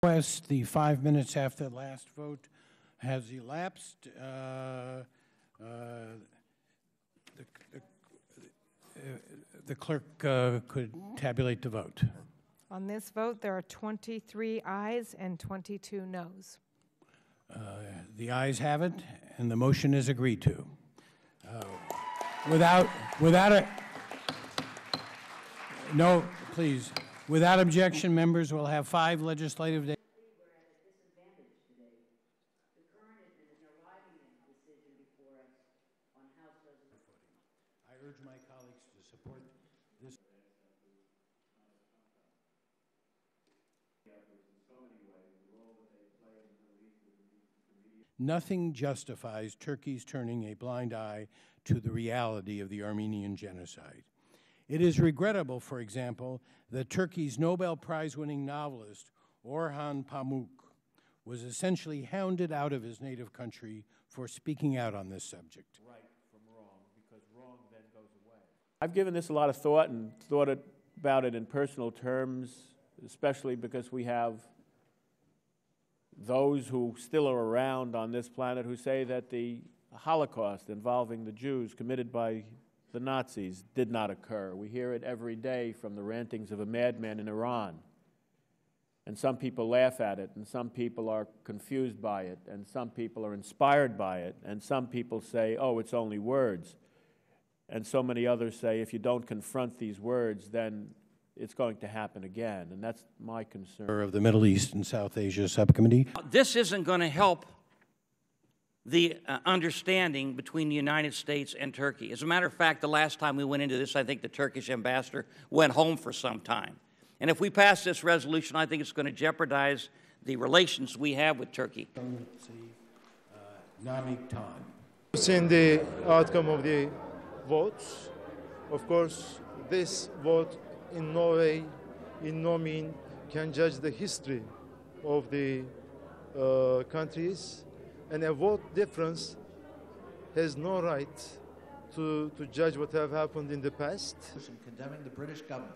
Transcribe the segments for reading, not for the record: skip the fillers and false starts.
The 5 minutes after the last vote has elapsed. The clerk could tabulate the vote. On this vote, there are 23 ayes and 22 noes. The ayes have it, and the motion is agreed to. Without objection, members will have 5 legislative days. I urge my colleagues to support this. Nothing justifies Turkey's turning a blind eye to the reality of the Armenian genocide. It is regrettable, for example, that Turkey's Nobel Prize-winning novelist Orhan Pamuk was essentially hounded out of his native country for speaking out on this subject. Right from wrong, because wrong then goes away. I've given this a lot of thought and thought about it in personal terms, especially because we have those who still are around on this planet who say that the Holocaust involving the Jews committed by the Nazis did not occur. We hear it every day from the rantings of a madman in Iran. And some people laugh at it, and some people are confused by it, and some people are inspired by it, and some people say, oh, it's only words. And so many others say, if you don't confront these words, then it's going to happen again. And that's my concern. Of the Middle East and South Asia Subcommittee. This isn't going to help the understanding between the United States and Turkey. As a matter of fact, the last time we went into this, I think the Turkish ambassador went home for some time. And if we pass this resolution, I think it's going to jeopardize the relations we have with Turkey. Namik Tan. Seeing the outcome of the votes, of course, this vote in no way, in no mean, can judge the history of the countries. And a vote difference has no right to judge what have happened in the past. Condemning the British government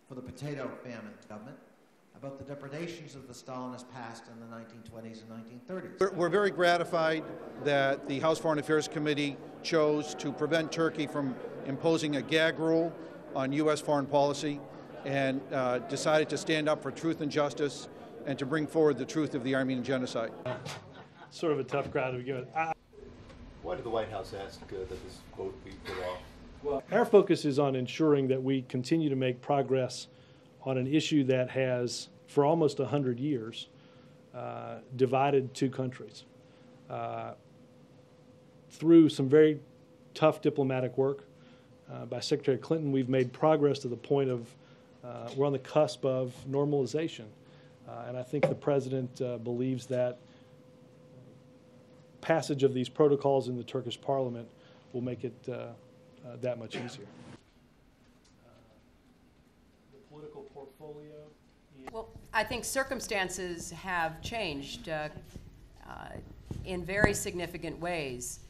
for the potato famine government about the depredations of the Stalinist past in the 1920s and 1930s. We're very gratified that the House Foreign Affairs Committee chose to prevent Turkey from imposing a gag rule on U.S. foreign policy and decided to stand up for truth and justice and to bring forward the truth of the Armenian genocide. Sort of a tough crowd to begin with. Why did the White House ask that this vote be put off? Well, our focus is on ensuring that we continue to make progress on an issue that has, for almost 100 years, divided two countries. Through some very tough diplomatic work by Secretary Clinton, we've made progress to the point of we're on the cusp of normalization. And I think the President believes that passage of these protocols in the Turkish Parliament will make it that much easier. The political portfolio. Well, I think circumstances have changed in very significant ways.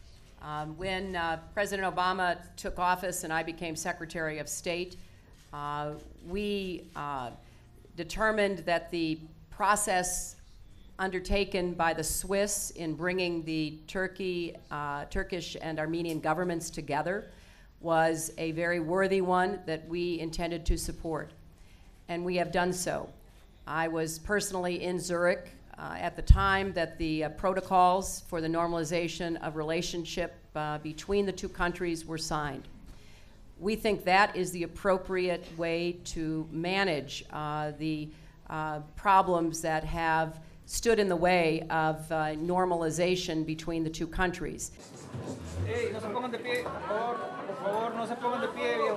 When President Obama took office and I became Secretary of State, we determined that the process undertaken by the Swiss in bringing the Turkish and Armenian governments together was a very worthy one that we intended to support, and we have done so. I was personally in Zurich at the time that the protocols for the normalization of relationship between the two countries were signed. We think that is the appropriate way to manage the problems that have stood in the way of normalization between the two countries. No se pongan de pie, por favor, no se pongan de pie.